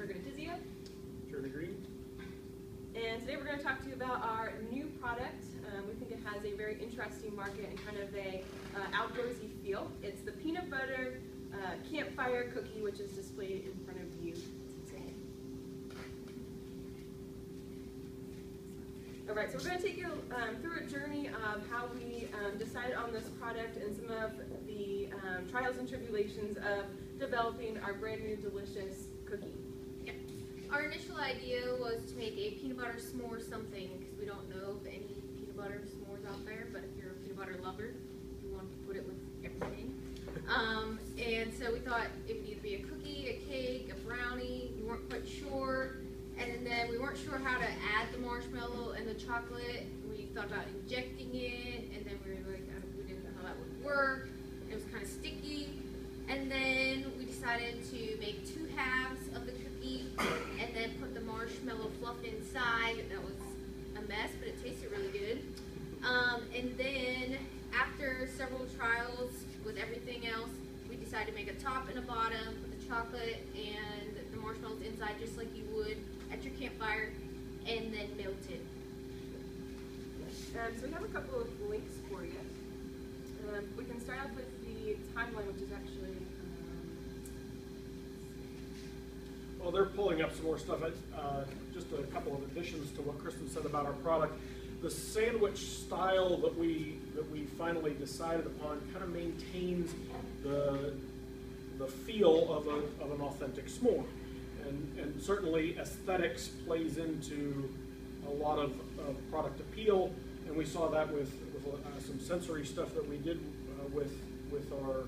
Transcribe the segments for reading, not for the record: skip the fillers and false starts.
Tizio. Jeremy Green. And today we're going to talk to you about our new product. We think it has a very interesting market and kind of a outdoorsy feel. It's the peanut butter campfire cookie, which is displayed in front of you today. All right, so we're going to take you through a journey of how we decided on this product and some of the trials and tribulations of developing our brand new delicious cookie. Yeah. Our initial idea was to make a peanut butter s'more something, because we don't know of any peanut butter s'mores out there, but if you're a peanut butter lover, you want to put it with everything. And so we thought it would either be a cookie, a cake, a brownie. We weren't quite sure. And then we weren't sure how to add the marshmallow and the chocolate. We thought about injecting it, and then we were like, we didn't know how that would work. It was kind of sticky. And then we decided to make 2 halves of the cookie and then put the marshmallow fluff inside. That was a mess, but it tasted really good. And then after several trials with everything else, we decided to make a top and a bottom, put the chocolate and the marshmallows inside just like you would at your campfire, and then melt it. So we have a couple of links for you. We can start off with the timeline, which is actually... Well, they're pulling up some more stuff. Just a couple of additions to what Kristen said about our product. The sandwich style that we finally decided upon kind of maintains the feel of an authentic s'more, and certainly aesthetics plays into a lot of product appeal, and we saw that with some sensory stuff that we did with our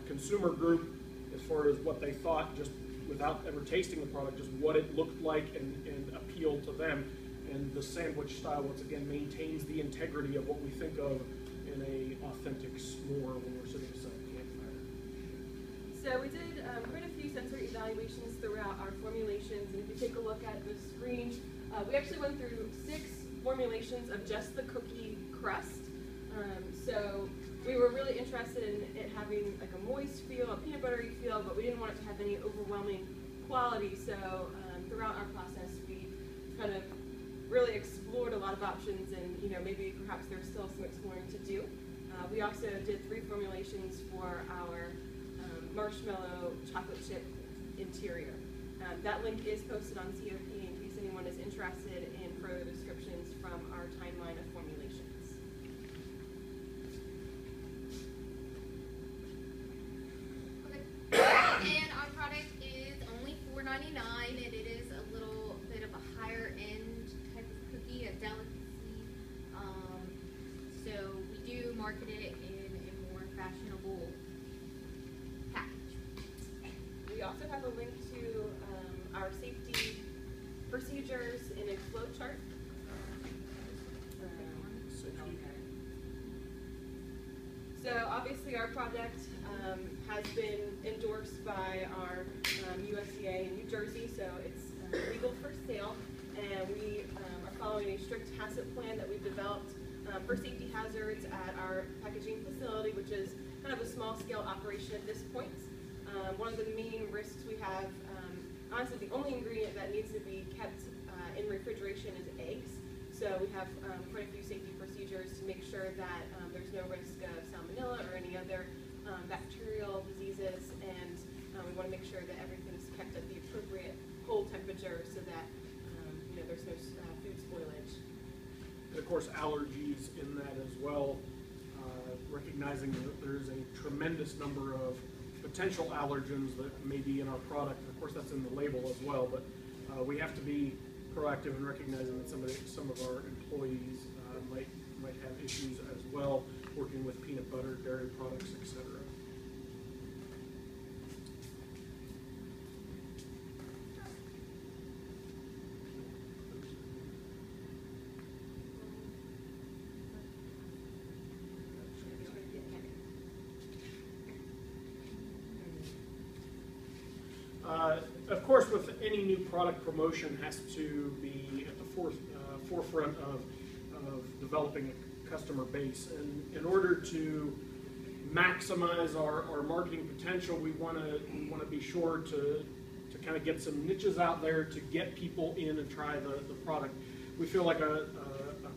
consumer group, as far as what they thought, just without ever tasting the product, just what it looked like and appealed to them. And the sandwich style, once again, maintains the integrity of what we think of in a authentic s'more when we're sitting beside a campfire. So we did quite a few sensory evaluations throughout our formulations, and if you take a look at the screen, we actually went through 6 formulations of just the cookie crust. So we were really interested in it having like a moist feel, a peanut buttery feel, but we didn't want it to have any overwhelming quality. So throughout our process, we kind of really explored a lot of options, and maybe perhaps there's still some exploring to do. We also did 3 formulations for our marshmallow chocolate chip interior. That link is posted on COP in case anyone is interested in further descriptions from our timeline of formulations. And our product is only $4.99, and it is a little bit of a higher end type of cookie, a delicacy. So we do market it in a more fashionable package. We also have a link to our safety procedures in a flow chart. So obviously our product has been endorsed by our USDA in New Jersey, so it's legal for sale, and we are following a strict HACCP plan that we've developed for safety hazards at our packaging facility, which is kind of a small-scale operation at this point. One of the main risks we have, honestly, the only ingredient that needs to be kept in refrigeration is eggs. So we have quite a few safety procedures to make sure that there's no risk of salmonella or any other bacterial diseases, and we want to make sure that everything's kept at the appropriate cold temperature so that there's no food spoilage. And of course, allergies in that as well, recognizing that there's a tremendous number of potential allergens that may be in our product. Of course, that's in the label as well, but we have to be proactive in recognizing that some of our employees might have issues as well, working with peanut butter, dairy products, etc. Of course, with any new product, promotion has to be at the forefront of developing a customer base. And in order to maximize our marketing potential, we want to be sure to kind of get some niches out there to get people in and try the product. We feel like a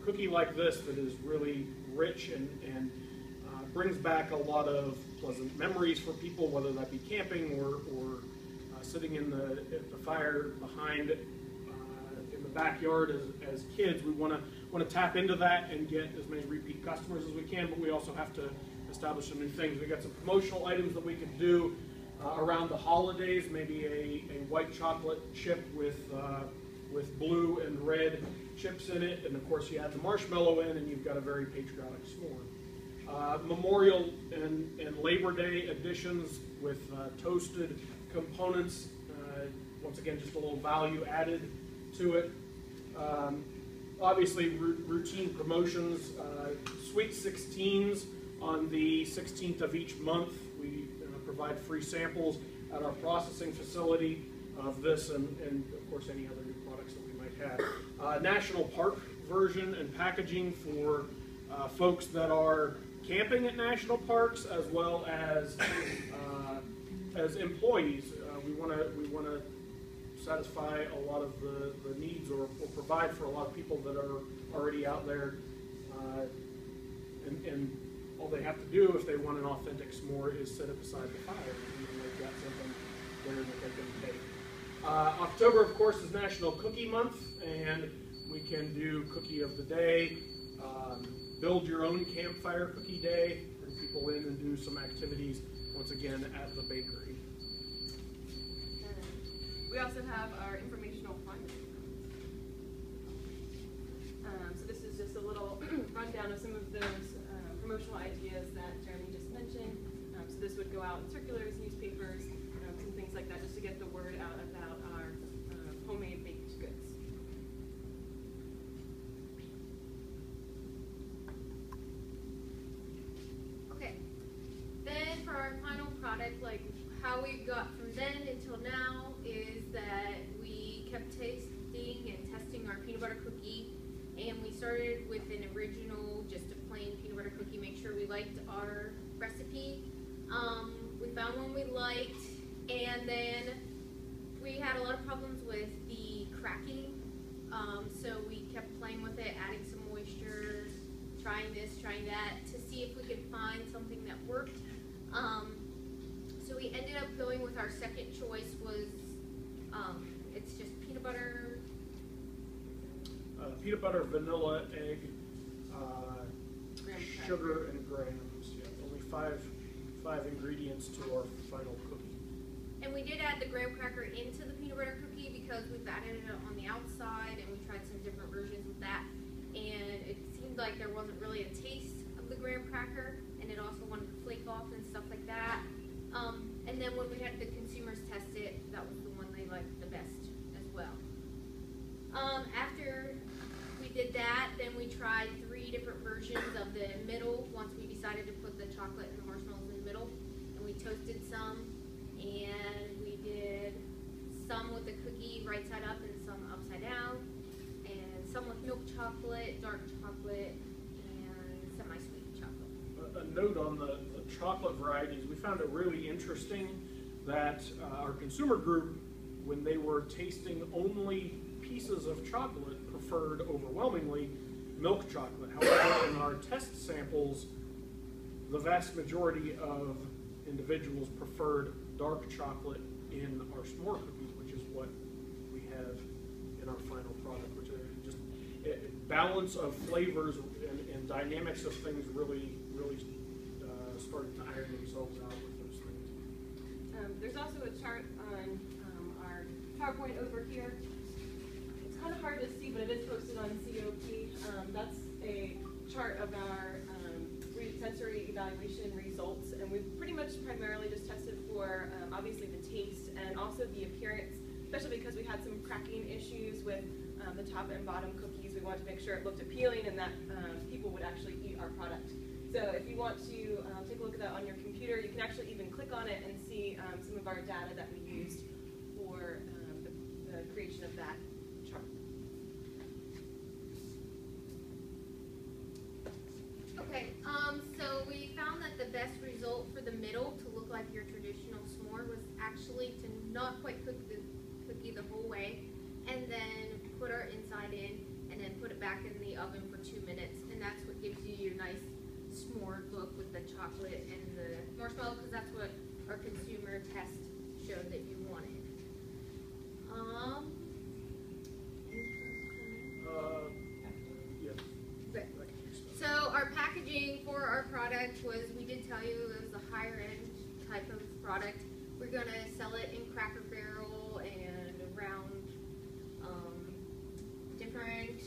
cookie like this that is really rich and brings back a lot of pleasant memories for people, whether that be camping or sitting in the fire behind in the backyard as kids. We want to tap into that and get as many repeat customers as we can, but we also have to establish some new things. We got some promotional items that we can do around the holidays, maybe a white chocolate chip with blue and red chips in it, and of course you add the marshmallow in and you've got a very patriotic s'more. Memorial and Labor Day editions with toasted components. Once again, just a little value added to it. Obviously, routine promotions. Sweet 16s on the 16th of each month. We provide free samples at our processing facility of this and of course any other new products that we might have. National Park version and packaging for folks that are camping at national parks as well as employees. We want to satisfy a lot of the needs or provide for a lot of people that are already out there, and all they have to do if they want an authentic s'more is sit it beside the fire, and they've got something there that they can take. October, of course, is National Cookie Month, and we can do Cookie of the Day, build your own campfire cookie day, bring people in and do some activities, once again, at the bakery. We also have our informational fund. So this is just a little rundown of some of those promotional ideas that Jeremy just mentioned. So this would go out in circulars, newspapers, some things like that, just to get the word out about our homemade baked goods. Okay, then for our final product, like how we got from then until now is that we kept tasting and testing our peanut butter cookie, and we started with an original, just a plain peanut butter cookie, make sure we liked our recipe. We found one we liked, and then we had a lot of problems with the cracking, so we kept playing with it, adding some moisture, trying this, trying that, to see if we could find something that worked. So we ended up going with our second choice was, it's just peanut butter. Peanut butter, vanilla, egg, Graham sugar, and grahams. Yeah, only five ingredients to our final cookie. And we did add the graham cracker into the peanut butter cookie because we've added it on the outside, and we tried some different versions of that. And it seemed like there wasn't really a taste of the graham cracker, and it also wanted to flake off and stuff like that. And then when we had the consumers test it, that was the one they liked the best as well. After we did that, then we tried 3 different versions of the middle once we decided to put the chocolate and the marshmallows in the middle. And we toasted some, and we did some with the cookie right side up and some upside down, and some with milk chocolate, dark chocolate, and semi-sweet chocolate. A note on the chocolate varieties, we found it really interesting that our consumer group, when they were tasting only pieces of chocolate, preferred overwhelmingly milk chocolate. However, in our test samples, the vast majority of individuals preferred dark chocolate in our s'more cookies, which is what we have in our final product, which are just balance of flavors and dynamics of things really started to iron themselves out with those things. There's also a chart on our PowerPoint over here. It's kind of hard to see, but it is posted on COP. That's a chart of our sensory evaluation results, and we've pretty much primarily just tested for obviously the taste and also the appearance, especially because we had some cracking issues with the top and bottom cookies. We wanted to make sure it looked appealing and that people would actually eat our product. So if you want to take a look at that on your computer, you can actually even click on it and see some of our data that we used for the creation of that chart. Okay, so we found that the best result for the middle to look like your traditional s'more was actually to not quite cook the cookie the whole way, and then put our inside in, and then put it back in the oven for 2 minutes, and that's what gives you your nice s'more look with the chocolate and the marshmallow, because that's what our consumer test showed that you wanted. Yeah. But, so our packaging for our product was, we did tell you it was a higher end type of product. We're gonna sell it in Cracker Barrel and around different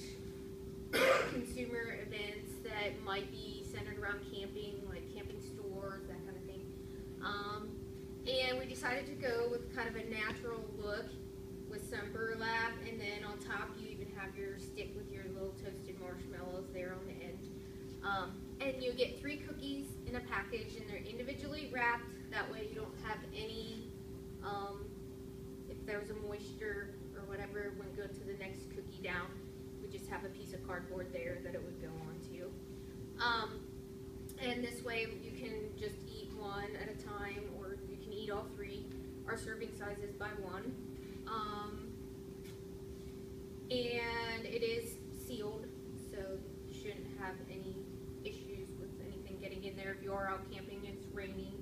consumer events that might be centered around camping, like camping stores, that kind of thing. And we decided to go with kind of a natural look with some burlap, and then on top you even have your stick with your little toasted marshmallows there on the end. And you get 3 cookies in a package, and they're individually wrapped. That way you don't have any, if there's a moisture or whatever, it wouldn't go to the next cookie down. We just have a piece of cardboard there that it would go onto. And this way you can just eat one at a time, or you can eat all 3. Our serving size is by 1. And it is sealed, so you shouldn't have any issues with anything getting in there if you are out camping and it's raining.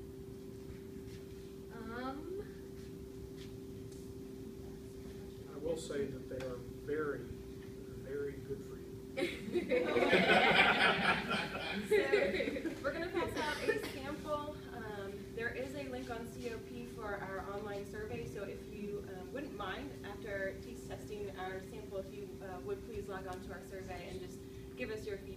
I will say that they are very, very good for you. So we're going to pass out a sample. There is a link on COP for our online survey, so if you wouldn't mind, after taste testing our sample, if you would please log on to our survey and just give us your feedback.